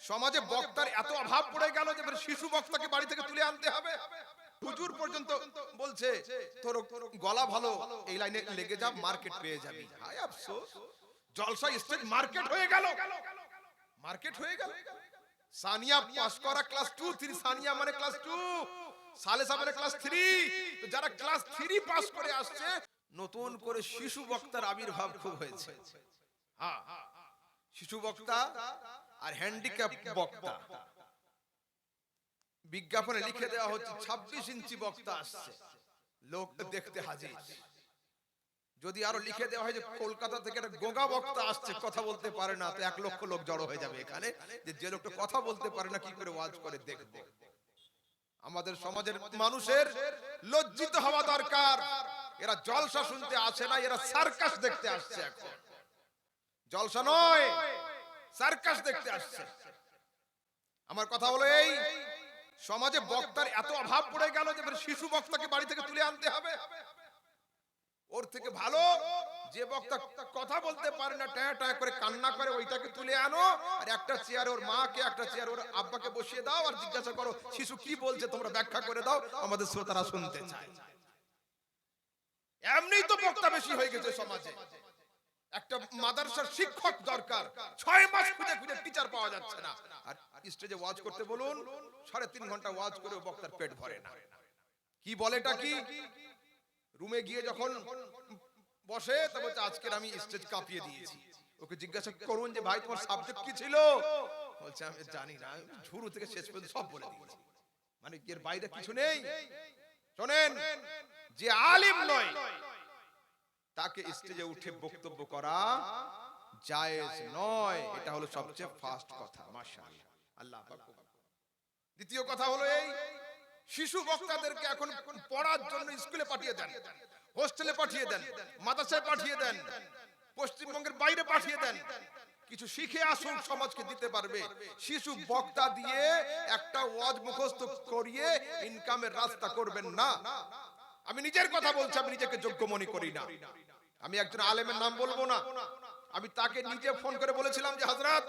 সমাজে বক্তার এত অভাব পড়ে গেল যে শিশু বক্তাকে বাড়ি থেকে তুলে আনতে হবে। হুজুর পর্যন্ত বলছে তোর গলা ভালো, এই লাইনে লেগে যা, মার্কেট পেয়ে যাবি। হায় আফসোস, জলসা স্টেজ মার্কেট হয়ে গেল, মার্কেট হয়ে গেল। সানিয়া পাস করা ক্লাস 2 3, সানিয়া মানে ক্লাস 2, সালে সামনে ক্লাস 3। তো যারা ক্লাস 3 পাস করে আসছে, নতুন করে শিশু বক্তার আবির্ভাব খুব হয়েছে। হ্যাঁ, শিশু বক্তা আর হ্যান্ডিক্যাপ বক্তা। বিজ্ঞাপনে লিখে দেওয়া হচ্ছে 26 ইঞ্চি বক্তা আসছে, লোক দেখতে হাজির। যদি আরো লিখে দেওয়া হয় যে কলকাতা থেকে একটা গোগা বক্তা আসছে, কথা বলতে পারে না, তো 1 লক্ষ লোক জড়ো হয়ে যাবে এখানে, যে লোকটা কথা বলতে পারে না কি করে ওয়াজ করে দেখবে। আমাদের সমাজের মানুষের লজ্জিত হওয়া দরকার। এরা জলসা শুনতে আসে না, এরা সার্কাস দেখতে আসছে। এখন জলসা নয়, সার্কাস দেখতে আসছে। আমার কথা হলো এই, সমাজে বক্তার এত অভাব পড়ে গেল যে শিশু বক্তাকে বাড়ি থেকে তুলে আনতে হবে। ওর থেকে ভালো যে বক্তা কথা বলতে পারে না, ট্যাঁ ট্যাঁ করে কান্না করে, ওইটাকে তুলে আনো, আর একটা চেয়ারে ওর মাকে, একটা চেয়ারে ওর আব্বাকে বসিয়ে দাও, আর জিজ্ঞাসা করো শিশু কি বলছে, তোমরা ব্যাখ্যা করে দাও, আমাদের শ্রোতারা শুনতে চায়। এমনিই তো বক্তা বেশি হয়ে গেছে সমাজে। একটা মাদ্রাসার শিক্ষক দরকার, 6 মাস খুঁজে খুঁজে টিচার পাওয়া যাচ্ছে না। আর স্টেজে ওয়াজ করতে বলুন, 3.5 ঘন্টা ওয়াজ করে বক্তার পেট ভরে না। কি বলেটা কি, রুমে গিয়ে যখন বসে তো বলছে আজকের আমি স্টেজ কাঁপিয়ে দিয়েছি। ওকে জিজ্ঞাসা করুন যে ভাই তোমার সাবজেক্ট কি ছিল, বলছে আমি জানি না, শুরু থেকে শেষ পর্যন্ত সব বলে দিয়েছি। মানে এর বাইরে কিছু নেই। শোনেন, যে আলিম নয় তাকে স্টেজে উঠে বক্তব্য করা জায়েজ নয়। এটা হলো সবচেয়ে ফার্স্ট কথা। মাশাআল্লাহ, আল্লাহ পাক। দ্বিতীয় কথা হলো এই, শিশু বক্তাদেরকে এখন পড়ার জন্য স্কুলে পাঠিয়ে দেন, হোস্টেলে পাঠিয়ে দেন, মাদ্রাসায় পাঠিয়ে দেন, পশ্চিমবঙ্গের বাইরে পাঠিয়ে দেন, কিছু শিখে আসুন, সমাজকে দিতে পারবে। শিশু বক্তা দিয়ে একটা ওয়াজ মুখস্থ করিয়ে ইনকামের রাস্তা করবেন না। আমি নিজের কথা বলছি, আমি নিজেকে যোগ্য মনে করি না। আমি একজন আলেমের নাম বলবো না, আমি তাকে নিজে ফোন করে বলেছিলাম যে হযরত,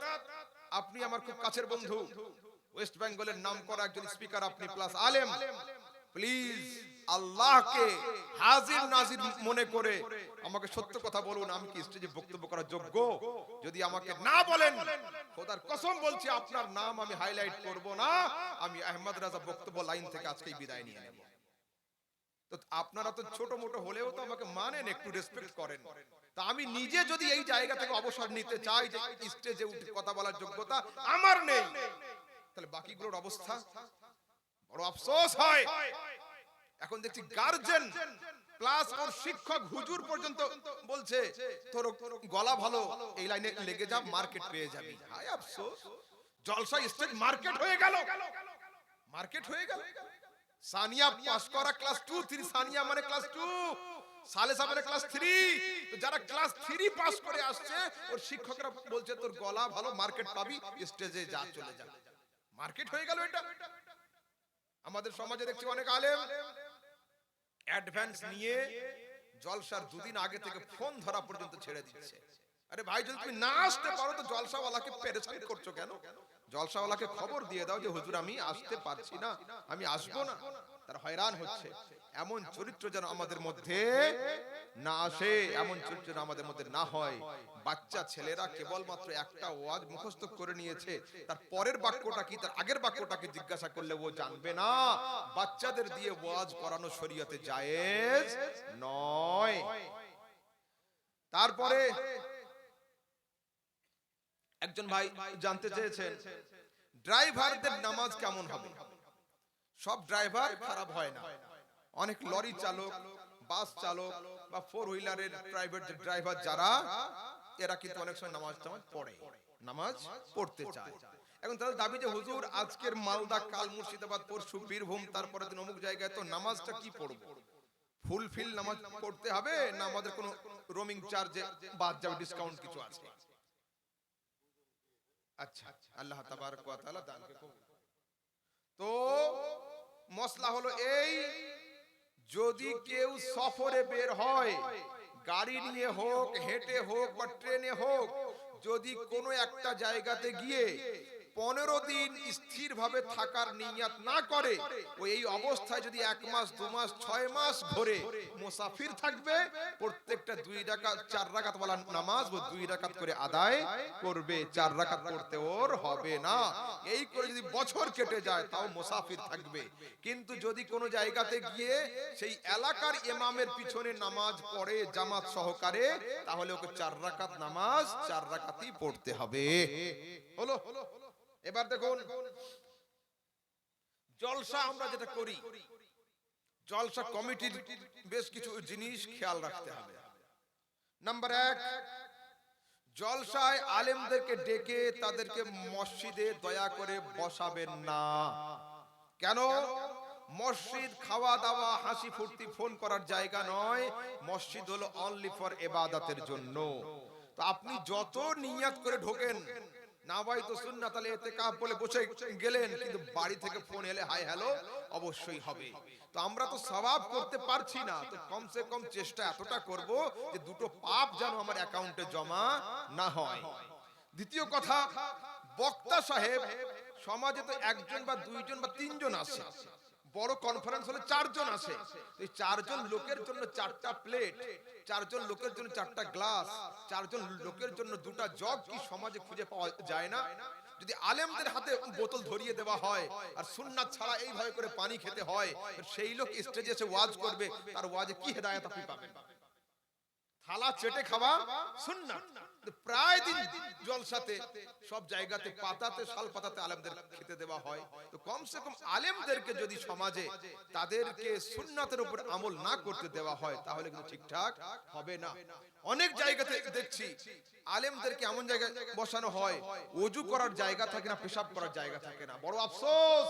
আপনি আমার খুব কাছের বন্ধু, ওয়েস্ট বেঙ্গলের নাম করা একজন স্পিকার আপনি, প্লাস আলেম, প্লিজ আল্লাহকে হাজির নাজির মনে করে আমাকে সত্য কথা বলুন, আমি কি স্টেজে বক্তব্য করার যোগ্য? যদি আমাকে না বলেন, খোদার কসম বলছি আপনার নাম আমি হাইলাইট করব না, আমি আহমদ রাজা বক্তব্য লাইন থেকে আজকেই বিদায় নিয়ে নেব। তো আপনারা তো ছোট মোটো হলেও তো আমাকে মানেন, একটু রেসপেক্ট করেন। তা আমি নিজে যদি এই জায়গা থেকে অবসর নিতে চাই যে স্টেজে উঠে কথা বলার যোগ্যতা আমার নেই, তাহলে বাকিগুলোর অবস্থা বড় আফসোস হয়। এখন দেখছি গার্জেন প্লাস ওর শিক্ষক হুজুর পর্যন্ত বলছে তোর গলা ভালো, এই লাইনে লেগে যা, মার্কেট পেয়ে যাবি। হায় আফসোস, জলসা স্টেজ মার্কেট হয়ে গেল, মার্কেট হয়ে গেল। সানিয়া পাস করা ক্লাস 2 3, সানিয়া মানে ক্লাস 2, সালে সামনে ক্লাস 3। তো যারা ক্লাস 3 পাস করে আসছে, ওর শিক্ষকরা বলছে তোর গলা ভালো, মার্কেট পাবি, স্টেজে যা, চলে যা। মার্কেট হয়ে গেল এটা। আমাদের সমাজে দেখছি অনেক আলেম অ্যাডভান্স নিয়ে জলসার 2 দিন আগে থেকে ফোন ধরা পর্যন্ত ছেড়ে দিচ্ছে। আরে ভাই, যদি তুমি না আসতে পারো তো জলসাওয়ালাকে পেরেশান করছো কেন? জলসাওয়ালাকে খবর দিয়ে দাও যে হুজুর আমি আসতে পারছি না, আমি আসবো না। তারা হয়রান হচ্ছে। এমন চরিত্র যেন আমাদের মধ্যে না আসে, এমন চরিত্র যেন আমাদের মধ্যে না হয়। বাচ্চা ছেলেরা কেবলমাত্র একটা ওয়াজ মুখস্থ করে নিয়েছে, তার পরের বাক্যটা কি, তার আগের বাক্যটা কি জিজ্ঞাসা করলে ও জানবে না। বাচ্চাদের দিয়ে ওয়াজ করানো শরীয়তে জায়েজ নয়। তারপরে একজন ভাই জানতে চেয়েছেন ড্রাইভারদের নামাজ কেমন হবে। সব ড্রাইভার খারাপ হয় না, অনেক লরি চালক, বাস চালক বা 4 হুইলারের প্রাইভেট ড্রাইভার যারা, এরা কিন্তু অনেক সময় নামাজ পড়ে, নামাজ পড়তে চায়। এখন তাদের দাবি যে হুজুর আজকের মালদা, কাল মুর্শিদাবাদ, পরশু বীরভূম, তারপরে দিন অমুক জায়গায়, তো নামাজটা কি পড়বো? ফুলফিল নামাজ পড়তে হবে না আমাদের কোনো রোমিং চার্জে বাদ যাবে, ডিসকাউন্ট কিছু আছে? আচ্ছা, আল্লাহ তাবারক ওয়া তাআলা দানকে কবুল। তো মসলা হলো এই, যদি কেউ সফরে বের হয়, গাড়ি নিয়ে হোক, হেঁটে হোক বা ট্রেনে হোক, যদি কোনো একটা জায়গাতে গিয়ে 15 দিন স্থির ভাবে থাকার নিয়ত না করে, ওই এই অবস্থায় যদি 1 মাস 2 মাস 6 মাস ঘরে মুসাফির থাকবে, প্রত্যেকটা 2 রাকাত 4 রাকাত ওয়ালা নামাজ ও 2 রাকাত করে আদায় করবে, 4 রাকাত পড়তে ওর হবে না। এই করে যদি বছর কেটে যায় তাও মুসাফির থাকবে। কিন্তু যদি কোনো জায়গাতে গিয়ে সেই এলাকার ইমামের পিছনে নামাজ পড়ে জামাত সহকারে, তাহলে ওকে 4 রাকাত নামাজ 4 রাকাতই পড়তে হবে। হলো? এবার দেখুন জলসা আমরা যেটা করি, জলসা কমিটির বেশ কিছু জিনিস খেয়াল রাখতে হবে। নাম্বার 1, জলসায় আলেমদেরকে ডেকে তাদেরকে মসজিদে দয়া করে বসাবেন না। কেন? মসজিদ খাওয়া দাওয়া হাসি ফুর্তি ফোন করার জায়গা নয়, মসজিদ হলো অনলি ফর ইবাদতের জন্য। তো আপনি যত নিয়ত করে ঢোকেন নাওয়াইতু সুন্নাত তাহলে ইতিকাফ বলে বসে গেলেন, কিন্তু বাড়ি থেকে ফোন এলে হাই হ্যালো অবশ্যই হবে। তো আমরা তো সওয়াব করতে পারছি না, তো কমসে কম চেষ্টা এতটা করব যে দুটো পাপ যেন আমার অ্যাকাউন্টে জমা না হয়। দ্বিতীয় কথা, বক্তা সাহেব সমাজে তো একজন বা দুইজন বা তিনজন আসে, বড় কনফারেন্স হলে 4 জন আসে। এই 4 জন লোকের জন্য 4টা প্লেট, 4 জন লোকের জন্য 4টা গ্লাস, 4 জন লোকের জন্য 2টা জগ কি সমাজে খুঁজে পাওয়া যায় না? যদি আলেমদের হাতে বোতল ধরিয়ে দেওয়া হয় আর সুন্নাত ছাড়া এইভাবে করে পানি খেতে হয়, সেই লোক স্টেজে এসে ওয়াজ করবে, তার ওয়াজে কি হেদায়েত আপনি পাবেন? থালা চেটে খাওয়া সুন্নাত। প্রায় দিন জলসাতে সব জায়গাতে পাতাতে শাল পাতাতে আলেমদের খেতে দেওয়া হয়। তো কমসে কম আলেমদেরকে যদি সমাজে তাদেরকে সুন্নাতের উপর আমল না করতে দেওয়া হয়, তাহলে কিন্তু ঠিকঠাক হবে না। অনেক জায়গাতে দেখছি আলেমদেরকে এমন জায়গায় বসানো হয় ওযু করার জায়গা থাকে না, পেশাব করার জায়গা থাকে না। বড় আফসোস,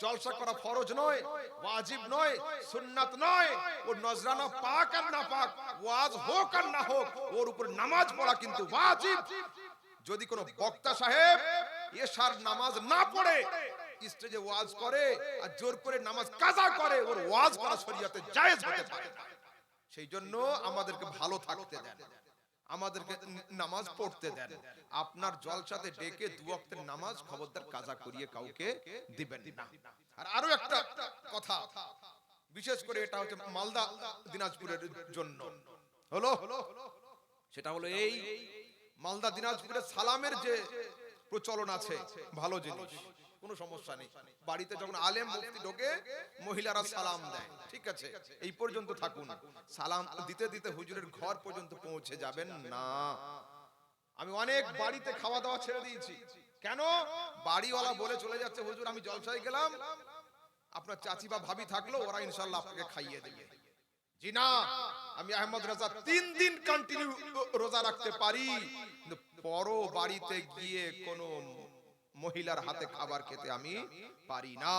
জলসা করা ফরজ নয়, ওয়াজিব নয়, সুন্নাত নয়। ও নজরানা পাক আর না পাক, ওয়াজ হোক আর না হোক, ওর উপর নামাজ পড়া কিন্তু ওয়াজিব। যদি কোনো বক্তা সাহেব এশার নামাজ না পড়ে স্টেজে ওয়াজ করে আর জোর করে নামাজ কাজা করে, ওর ওয়াজ করা শরীয়তে জায়েজ হতে পারে। সেই জন্য আমাদেরকে ভালো থাকতে দেন, আমাদেরকে নামাজ পড়তে দেন। আপনার জলসাতে ডেকে 2 ওয়াক্তের নামাজ খবরদার কাজা করিয়ে কাউকে দিবেন না। আর আরো একটা কথা, বিশেষ করে এটা হচ্ছে মালদা দিনাজপুরের জন্য, হলো সেটা হলো এই মালদা দিনাজপুরে সালামের যে প্রচলন আছে, ভালো জিনিস, কোনো সমস্যা নেই। বাড়িতে যখন আলেম মুফতি ঢোকে মহিলারা সালাম দেয়, ঠিক আছে, এই পর্যন্ত থাকুন। সালাম দিতে দিতে হুজুরের ঘর পর্যন্ত পৌঁছে যাবেন না। আমি অনেক বাড়িতে খাওয়া দাওয়া ছেড়ে দিয়েছি। কেন? বাড়িওয়ালা বলে চলে যাচ্ছে, হুজুর আমি জলসায় গেলাম, আপনার চাচি বা ভাবি থাকলো, ওরা ইনশাআল্লাহ আপনাকে খাইয়ে দেবে। জি না, আমি আহমদ রাজা 3 দিন কন্টিনিউ রোজা রাখতে পারি, কিন্তু বড় বাড়িতে গিয়ে কোন মহিলার হাতে খাবার খেতে আমি পারি না।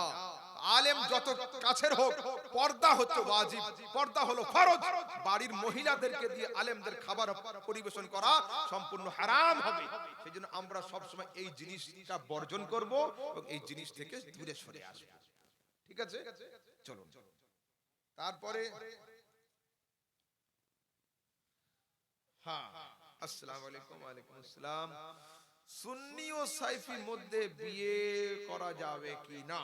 আলেম যত কাছের হোক, পর্দা হচ্ছে ওয়াজিব, পর্দা হলো ফরজ। বাড়ির মহিলাদেরকে দিয়ে আলেমদের খাবার পরিবেশন করা সম্পূর্ণ হারাম হবে। সেজন্য আমরা সব সময় এই জিনিসটা বর্জন করব এবং এই জিনিস থেকে দূরে সরে আসব। ঠিক আছে, চলুন। তারপরে হ্যাঁ, আসসালামু আলাইকুম। ওয়া আলাইকুম আসসালাম। সুন্নি ও সাইফির মধ্যে বিয়ে করা যাবে কি না?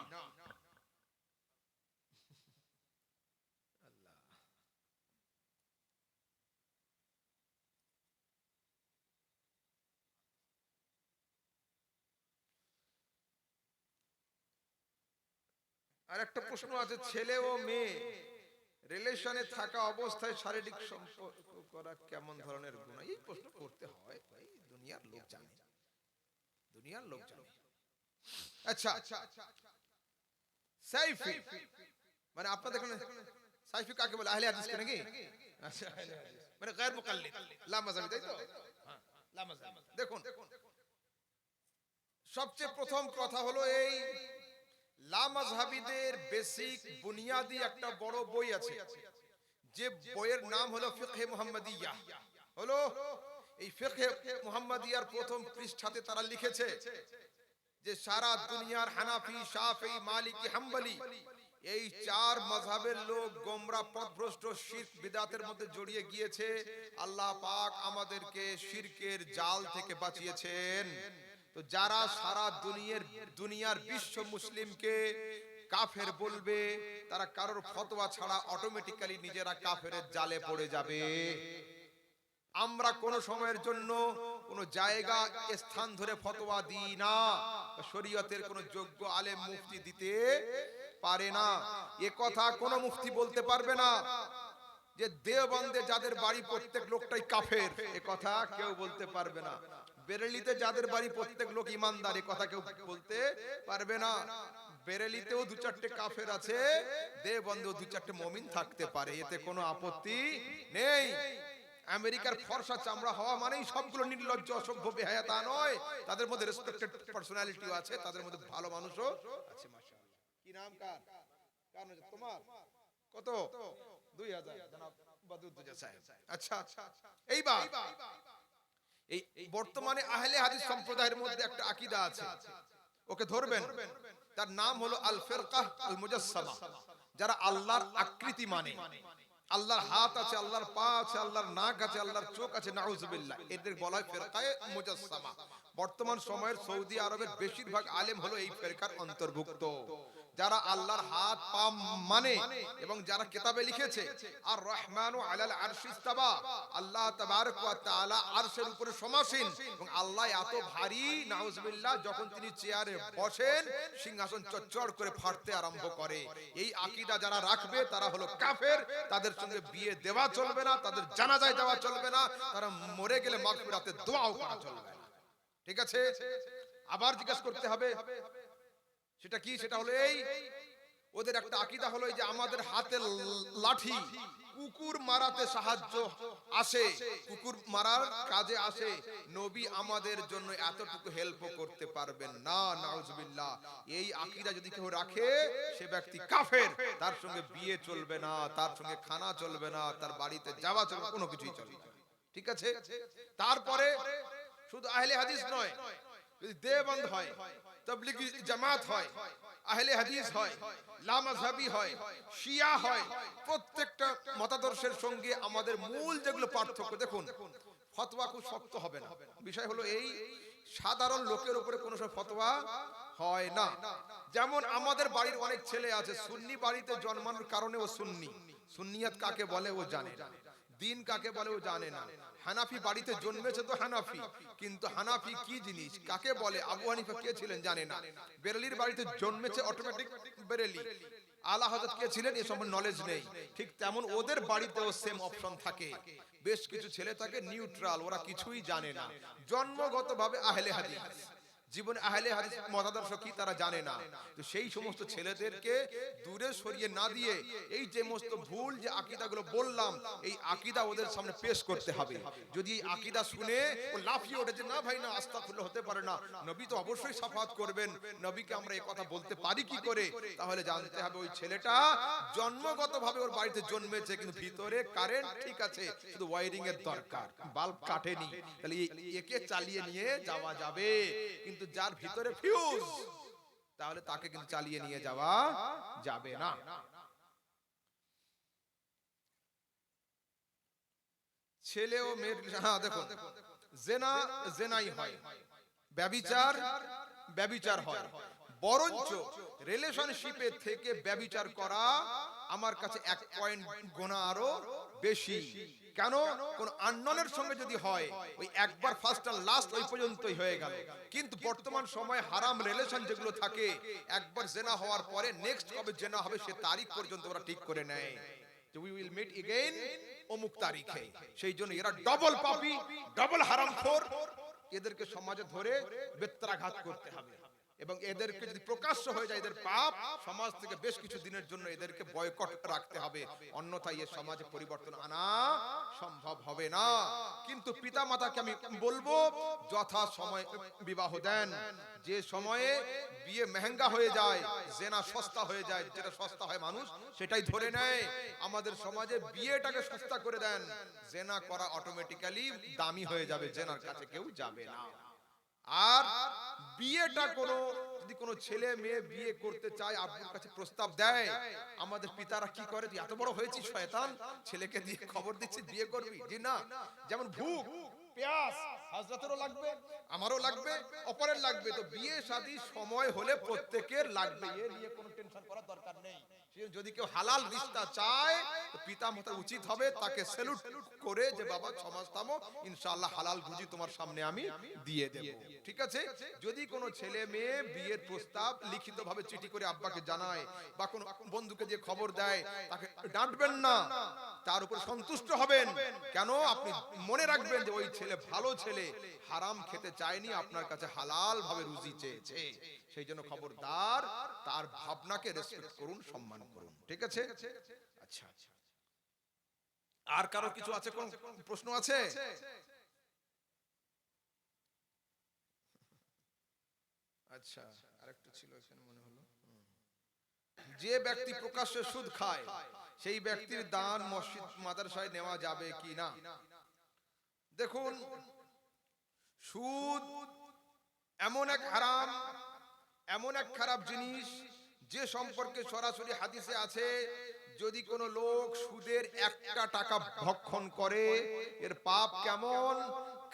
আর একটা প্রশ্ন আছে, ছেলে ও মেয়ে রিলেশনে থাকা অবস্থায় শারীরিক সম্পর্ক করা কেমন ধরনের গুনাহ? এই প্রশ্ন করতে হয়, ভাই দুনিয়ার লোক জানে, দুনিয়ার লোক জানে। আচ্ছা, সাইফি মানে আপনাদের এখানে সাইফি কাকে বলে? আহলে হাদিস নাকি? আচ্ছা, মানে গায়র মুকাল্লিদ, লা মাযহাবি, তাই তো? হ্যাঁ, লা মাযহাবি। দেখুন, সবচেয়ে প্রথম কথা হলো এই লা মাযহাবিদের বেসিক বুনিয়াদি একটা বড় বই আছে, যে বইয়ের নাম হলো ফিকহে মুহাম্মাদিয়া। হলো এই ফিকহে মুহাম্মাদিয়ার প্রথম পৃষ্ঠাতে তারা লিখেছে যে সারা দুনিয়ার হানাফি, শাফেঈ, মালিকি, হাম্বলি এই 4 মাযহাবের লোক গোমরা, পথভ্রষ্ট, শিরক বিদআতের মধ্যে জড়িয়ে গিয়েছে। আল্লাহ পাক আমাদেরকে শিরকের জাল থেকে বাঁচিয়েছেন। তো তো যারা সারা দুনিয়ার বিশ্ব মুসলিমকে কাফের বলবে, তারা কারোর ফতোয়া ছাড়া অটোমেটিক্যালি নিজেরা কাফেরের জালে পড়ে যাবে। আমরা কোন সময়ের জন্য কোন জায়গা স্থান ধরে ফতোয়া দিই না, শরীয়তের কোন যোগ্য আলেম মুফতি দিতে পারে না। এ কথা কোন মুফতি বলতে পারবে না যে দেওবন্দে যাদের বাড়ি প্রত্যেক লোকটাই কাফের, এ কথা কেউ বলতে পারবে না। বেরেলিতে যাদের বাড়ি প্রত্যেক লোক ইমানদার, এ কথা কেউ বলতে পারবে না। বেরেলিতেও দু চারটে কাফের আছে, দেওবন্দেও দু চারটে মুমিন থাকতে পারে, এতে কোনো আপত্তি নেই। আমেরিকার ফর্সা চামড়া হওয়া মানেই সবগুলো নির্লজ্জ অসভ্য বেহায়া তা নয়, তাদের মধ্যে রেসপেক্টেড পার্সোনালিটিও আছে, তাদের মধ্যে ভালো মানুষও আছে। মাশাআল্লাহ। কি নাম কার? কার নাম তোমার? কত? 2000 জনাব বদরুদ্দোজা সাহেব। আচ্ছা, এইবার এই বর্তমানে আহলে হাদিস সম্প্রদায়ের মধ্যে একটা আকীদা আছে, ওকে ধরবেন, তার নাম হলো আল ফিরকাহ আল মুজাসসামা। যারা আল্লাহর আকৃতি মানে, আল্লাহর হাত আছে, আল্লাহর পা আছে, আল্লাহর নাক আছে, আল্লাহর চোখ আছে, নাউজুবিল্লাহ, এদের বলা হয় ফিরকায়ে মুজাসসামা। বর্তমান সময়ের সৌদি আরবের বেশিরভাগ আলেম হলো এই ফিরকার অন্তর্ভুক্ত। যারা আল্লাহর হাত পা মানে এবং যারা কিতাবে লিখেছে আর রহমানু আলাল আরশি ইস্তাওয়া, আল্লাহ তাবারক ওয়া তাআলা আরশের উপরে সমাসীন এবং আল্লাহ এত ভারী, নাউজুবিল্লাহ, যখন তিনি চেয়ারে বসেন সিংহাসন চচ্চড় করে ফাটতে আরম্ভ করে। এই আকীদা যারা রাখবে তারা হলো কাফের, তাদের সঙ্গে বিয়ে দেওয়া চলবে না, তাদের জানাজায় যাওয়া চলবে না, তারা মরে গেলে মাগফিরাতে দোয়াও করা চলবে না। ঠিক আছে? আবার জিজ্ঞাসা করতে হবে সেটা কি? সেটা হলো এই, ওদের একটা আকীদা হলো যে আমাদের হাতের লাঠি কুকুর মারাতে সাহায্য আসে, কুকুর মারার কাজে আসে, নবী আমাদের জন্য এতটুকু হেল্প করতে পারবেন না, নাউজুবিল্লাহ। এই আকীদা যদি কেউ রাখে সে ব্যক্তি কাফের, তার সঙ্গে বিয়ে চলবে না, তার সঙ্গে খানা চলবে না, তার বাড়িতে যাওয়া চলবে, কোনো কিছুই চলবে না। ঠিক আছে? তারপরে শুধু আহলে হাদিস নয়, যদি দেওবন্দ হয়, তাবলীগী জামাত হয়, আহলে হাদিস হয়, লামাযহাবী হয়, শিয়া হয়, প্রত্যেকটা মতাদর্শের সঙ্গে আমাদের মূল যেগুলো পার্থক্য, দেখুন ফতোয়া খুব শক্ত হবে না। বিষয় হলো এই, সাধারণ লোকের উপরে কোনো সব ফতোয়া হয় না। যেমন আমাদের বাড়ির অনেক ছেলে আছে, সুন্নি বাড়িতে জন্মানোর কারণে ও সুন্নি, সুন্নিয়াত কাকে বলে ও জানে না, দিন কাকে বলে ও জানে না। হানাফি বাড়িতে জন্মেছে তো হানাফি, কিন্তু হানাফি কি জিনিস, কাকে বলে, আবু হানিফা কে ছিলেন জানে না। বেরেলির বাড়িতে জন্মেছে, অটোমেটিক বেরেলি। আলা হযরত কে ছিলেন এ সম্বন্ধে নলেজ নেই। ঠিক তেমন ওদের বাড়িতেও সেম অপশন থাকে। বেশ কিছু ছেলে থাকে নিউট্রাল, ওরা কিছুই জানে না, জন্মগতভাবে আহলে হাদিস, জীবনে আহলে হাদিস মতাদর্শ কি তারা জানে না। তো সেই সমস্ত ছেলেদেরকে দূরে সরিয়ে না দিয়ে এই যে সমস্ত ভুল যে আকীদাগুলো বললাম, এই আকীদা ওদের সামনে পেশ করতে হবে। যদি এই আকীদা শুনে ও লাফিয়ে ওঠে যে না ভাই না, আস্তাগফিরুল্লাহ, হতে পারে না, নবী তো অবশ্যই শাফাত করবেন, নবীকে আমরা এই কথা বলতে পারি কি করে, তাহলে জানতে হবে ওই ছেলেটা জন্মগতভাবে ওর বাড়িতে জন্মেছে, কিন্তু ভিতরে কারেন্ট ঠিক আছে, শুধু ওয়্যারিং এর দরকার, বাল্ব কাটেনি, তাহলে একে চালিয়ে নিয়ে যাওয়া যাবে। কিন্তু যার ভিতরে ফিউজ, তাহলে তাকে কিন্তু চালিয়ে নিয়ে যাওয়া যাবে না। ছেলে ও মেয়ের, হ্যাঁ দেখুন, জেনা জেনাই হয়, ব্যভিচার ব্যভিচার হয়, বরঞ্চ রিলেশনশিপে থেকে ব্যভিচার করা আমার কাছে 1 পয়েন্ট গোনা আরো বেশি। কেন? কোন আননোনের সঙ্গে যদি হয়, ওই একবার ফার্স্ট আর লাস্ট ওই পর্যন্তই হয়ে গেল। কিন্তু বর্তমান সময়ে হারাম রিলেশন যেগুলো থাকে, একবার জেনা হওয়ার পরে নেক্সট কবে জেনা হবে সে তারিখ পর্যন্ত ওরা ঠিক করে নেয়, যে উই উইল মিট এগেইন অমুক তারিখে। সেই জন্য এরা ডবল পাপী, ডবল হারামখোর, এদেরকে সমাজে ধরে বেত্রাঘাত করতে হবে। এবং এদেরকে যদি প্রকাশ্য হয়ে যায় এদের পাপ, সমাজ থেকে বেশ কিছু দিনের জন্য এদেরকে বয়কট রাখতে হবে, অন্যথায় এই সমাজে পরিবর্তন আনা সম্ভব হবে না। কিন্তু পিতামাতাকে আমি বলবো যথা সময় বিবাহ দেন। যে সময়ে বিয়ে মেহেঙ্গা হয়ে যায়, জেনা সস্তা হয়ে যায়, যেটা সস্তা হয় মানুষ সেটাই ধরে নেয়, আমাদের সমাজে বিয়েটাকে সস্তা করে দেন, জেনা করা অটোমেটিক্যালি দামি হয়ে যাবে, জেনার কাছে কেউ যাবে না। আর বিয়েটা যদি কোনো ছেলে মেয়ে বিয়ে করতে চায়, আব্বুর কাছে প্রস্তাব দেয়, আমাদের পিতারা কি করে, এত বড় হয়েছিস শয়তান, ছেলেকে দিয়ে খবর দিচ্ছিস বিয়ে করবি, জি না। যেমন ভূত পেঁয়াজ হযরতেরও লাগবে, আমারও লাগবে, অপরের লাগবে। তো বিয়ে শাদী সময় হলে প্রত্যেকের লাগবে, এ নিয়ে কোনো টেনশন করার দরকার নেই। যদি কেউ হালাল রিশতা চায় তো পিতামাতা উচিত হবে তাকে স্যালুট করে যে বাবা সমাজ থামো, ইনশাআল্লাহ হালাল রুজি তোমার সামনে আমি দিয়ে দেব। ঠিক আছে? যদি কোনো ছেলে মেয়ে বিয়ের প্রস্তাব লিখিতভাবে চিঠি করে আব্বাকে জানায় বা কোনো বন্ধুকে দিয়ে খবর দেয়, তাকে ডাঁটবেন না, তার উপর সন্তুষ্ট হবেন। কেন? আপনি মনে রাখবেন যে ওই ছেলে ভালো ছেলে, হারাম খেতে চায়নি, আপনার কাছে হালাল ভাবে রুজি চেয়েছে। সেই জন্য খবরদার তার ভাবনাকে রেসপেক্ট করুন, সম্মান করুন। ঠিক আছে? আচ্ছা, আর কারো কিছু আছে? কোন প্রশ্ন আছে? আচ্ছা, আরেকটা ছিল এখানে মনে হলো। যে ব্যক্তি প্রকাশ্যে সুদ খায় সেই ব্যক্তির দান মসজিদ মাদ্রাসায় নেওয়া যাবে কি না? দেখুন, সুদ এমন এক হারাম, এমন এক খারাপ জিনিস যে সম্পর্কে সরাসরি হাদিসে আছে, যদি কোনো লোক সুদের একটা টাকা ভক্ষণ করে এর পাপ কেমন?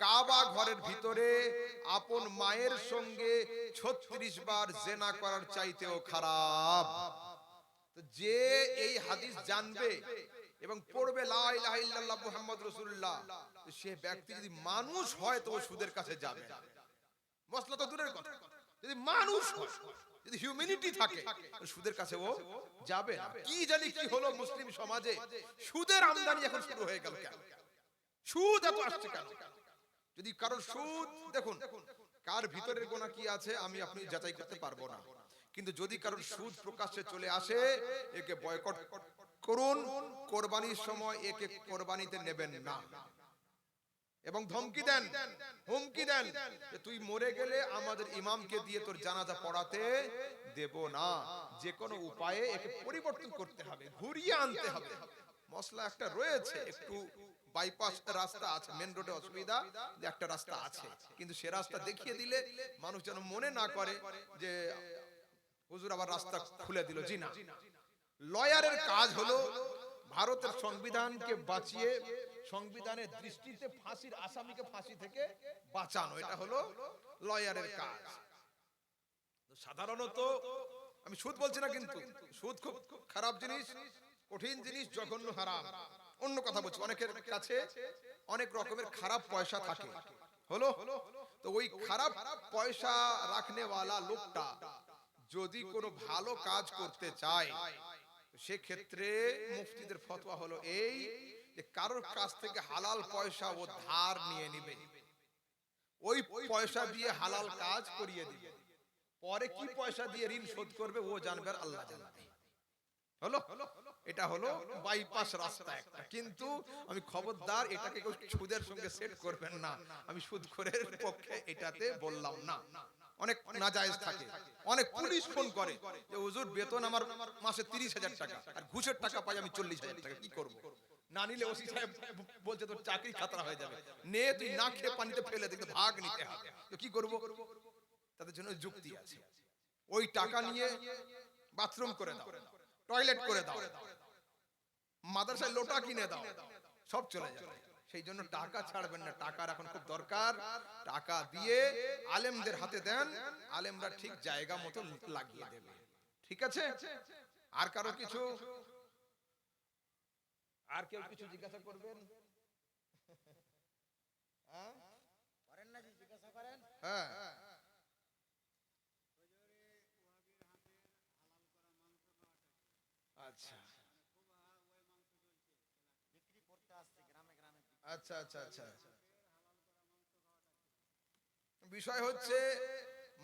কাবা ঘরের ভিতরে আপন মায়ের সঙ্গে 36 বার জিনা করার চাইতেও খারাপ। তো যে এই হাদিস জানবে এবং পড়বে লা ইলাহা ইল্লাল্লাহ মুহাম্মদ রাসূলুল্লাহ, সে ব্যক্তি যদি মানুষ হয় তো সুদের কাছে যাবে না। মশলা তো দূরের কথা, যদি মানুষ হয়, যদি হিউম্যানিটি থাকে, সুদের কাছে ও যাবে না। কি জানি কি হলো মুসলিম সমাজে, সুদের আমদানি এখন শুরু হয়ে গেল কেন? সুদ এত আসছে কেন? যদি কারোর সুদ, দেখুন কার ভিতরের গোনা কি আছে আমি আপনি যাচাই করতে পারবো না, কিন্তু যদি কারোর সুদ প্রকাশ্যে চলে আসে, একে বয়কট করুন। কোরবানির সময় একে কোরবানিতে নেবেন না। এবং ধমকি দেন, হুমকি দেন যে তুই মরে গেলে আমাদের ইমামকে দিয়ে তোর জানাজা পড়াতে দেব না। যে কোনো উপায়ে একে পরিবর্তন করতে হবে, ঘুরিয়ে আনতে হবে। মশলা একটা রয়েছে, একটু বাইপাস রাস্তা আছে, মেন রোডে অসুবিধা, যে একটা রাস্তা আছে, কিন্তু সে রাস্তা দেখিয়ে দিলে মানুষ যেন মনে না করে যে হুজুর আবার রাস্তা খুলে দিল। জি না, লয়ারের কাজ হলো ভারতের সংবিধানকে বাঁচিয়ে সংবিধানের দৃষ্টিতে ফাঁসির আসামিকে ফাঁসি থেকে বাঁচানো, এটা হলো লয়ারের কাজ। সাধারণত আমি সুদ বলছি না, কিন্তু সুদ খুব খারাপ জিনিস, কঠিন জিনিস, জঘন্য হারাম। অন্য কথা বলছি, অনেকের কাছে অনেক রকমের খারাপ পয়সা থাকে, হলো তো ওই খারাপ পয়সা রাখনেওয়ালা লোকটা যদি কোনো ভালো কাজ করতে চায়, সে ক্ষেত্রে মুফতিদের ফতোয়া হলো এই যে কারোর কাছ থেকে হালাল পয়সা ও ধার নিয়ে নেবে, ওই পয়সা দিয়ে হালাল কাজ করিয়ে দিবে, পরে কি পয়সা দিয়ে ঋণ শোধ করবে ও জানবে, আর আল্লাহ জানবে। হলো, এটা হলো বাইপাস রাস্তা একটা। কিন্তু আমি খবরদার এটাকে কেউ সুদের সঙ্গে সেট করবেন না, আমি সুদখোরের পক্ষে এটাতে বললাম না। অনেক নাজায়েজ থাকে, অনেক পুলিশ ফোন করে যে হুজুর বেতন আমার মাসে 30,000 টাকা আর ঘুষের টাকা পাই আমি 40,000 টাকা, কি করব? না নিলে ওসি সাহেব বলছে তোর চাকরি খাতরা হয়ে যাবে, নে তুই না খেয়ে পানিতে ফেলে দেখতে ভাগ নিতে হবে। তো কি করব? তাদের জন্য যুক্তি আছে, ওই টাকা নিয়ে বাথরুম করে দাও, টয়লেট করে দাও, মাদ্রাসায় লোটা কিনে দাও, সব চলে যাবে। সেই জন্য টাকা ছাড়বেন না, টাকার এখন খুব দরকার। টাকা দিয়ে আলেমদের হাতে দেন, আলেমরা ঠিক জায়গা মতো লাগিয়ে দেবে। ঠিক আছে? আর কারো কিছু, আর কেউ কিছু জিজ্ঞাসা করবেন? হ্যাঁ, আচ্ছা আচ্ছা আচ্ছা আচ্ছা। বিষয় হচ্ছে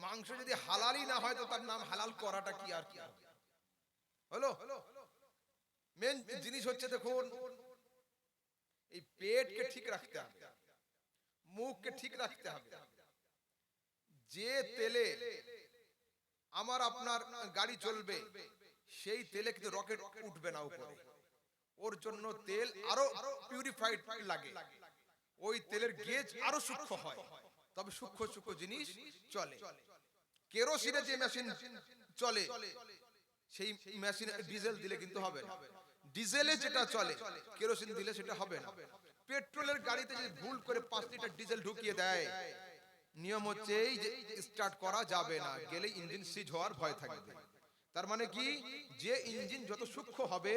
মাংস যদি হালালই না হয় তো তার নাম হালাল করাটা কি আর কি হবে? হলো, মেন জিনিস হচ্ছে দেখুন, এই পেটকে ঠিক রাখতে হবে, মুখকে ঠিক রাখতে হবে। যে তেলে আমার আপনার গাড়ি চলবে সেই তেলে কিন্তু রকেট উঠবে না উপরে, ওর জন্য তেল আরো পিউরিফাইড লাগে, ওই তেলের গেজ আরো সূক্ষ্ম হয়, তবে সূক্ষ্ম সূক্ষ্ম জিনিস চলে। কেরোসিনে যে মেশিন চলে সেই মেশিনে ডিজেল দিলে কিন্তু হবে না, ডিজেলে যেটা চলে কেরোসিন দিলে সেটা হবে না। পেট্রোলের গাড়িতে যদি ভুল করে 5 লিটার ডিজেল ঢুকিয়ে দেয়, নিয়ম হচ্ছে এই যে স্টার্ট করা যাবে না, গেলে ইঞ্জিন সিজ হওয়ার ভয় থাকবে। তার মানে কি, যে ইঞ্জিন যত সূক্ষ্ম হবে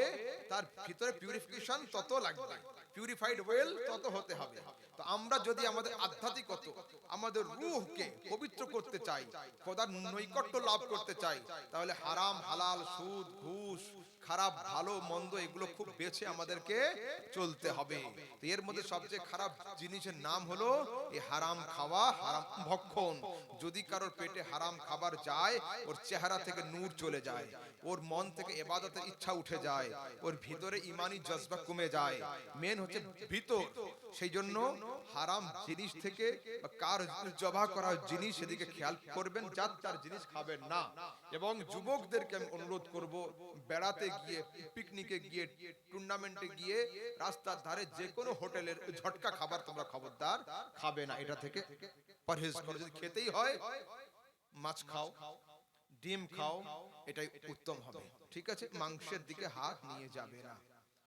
তার ভিতরে পিউরিফিকেশন তত লাগবে, পিউরিফাইড ওয়েল তত হতে হবে। তো আমরা যদি আমাদের আধ্যাত্মিকতা, আমাদের রূহকে পবিত্র করতে চাই, খোদার নৈকট্য লাভ করতে চাই, তাহলে হারাম হালাল, সুদ ঘুষ, খারাপ ভালো মন্দ এগুলো খুব বেছে আমাদেরকে চলতে হবে। তো এর মধ্যে সবচেয়ে খারাপ জিনিসের নাম হলো এই হারাম খাওয়া, হারাম ভক্ষণ। যদি কারোর পেটে হারাম খাবার যায়, ওর চেহারা থেকে নূর চলে যায়, ওর মন থেকে ইবাদতের ইচ্ছা উঠে যায়, ওর ভিতরে ঈমানি জজবা কমে যায়। মেন হচ্ছে ভিতর। সেই জন্য হারাম জিনিস থেকে কার জবাহ করা জিনিস সেদিকে খেয়াল করবেন, যার জিনিস খাবেন না। এবং যুবকদেরকে আমি অনুরোধ করব, বেড়াতে গিয়ে, পিকনিকে গিয়ে, টুর্নামেন্টে গিয়ে রাস্তার ধারে যে কোনো হোটেলের ঝটকা খাবার তোমরা খবরদার খাবে না, এটা থেকে পরহেজ করো। যদি খেতেই হয় মাছ খাও, ডিম খাও, এটাই উত্তম হবে। ঠিক আছে, মাংসের দিকে হাত নিয়ে যাবে না।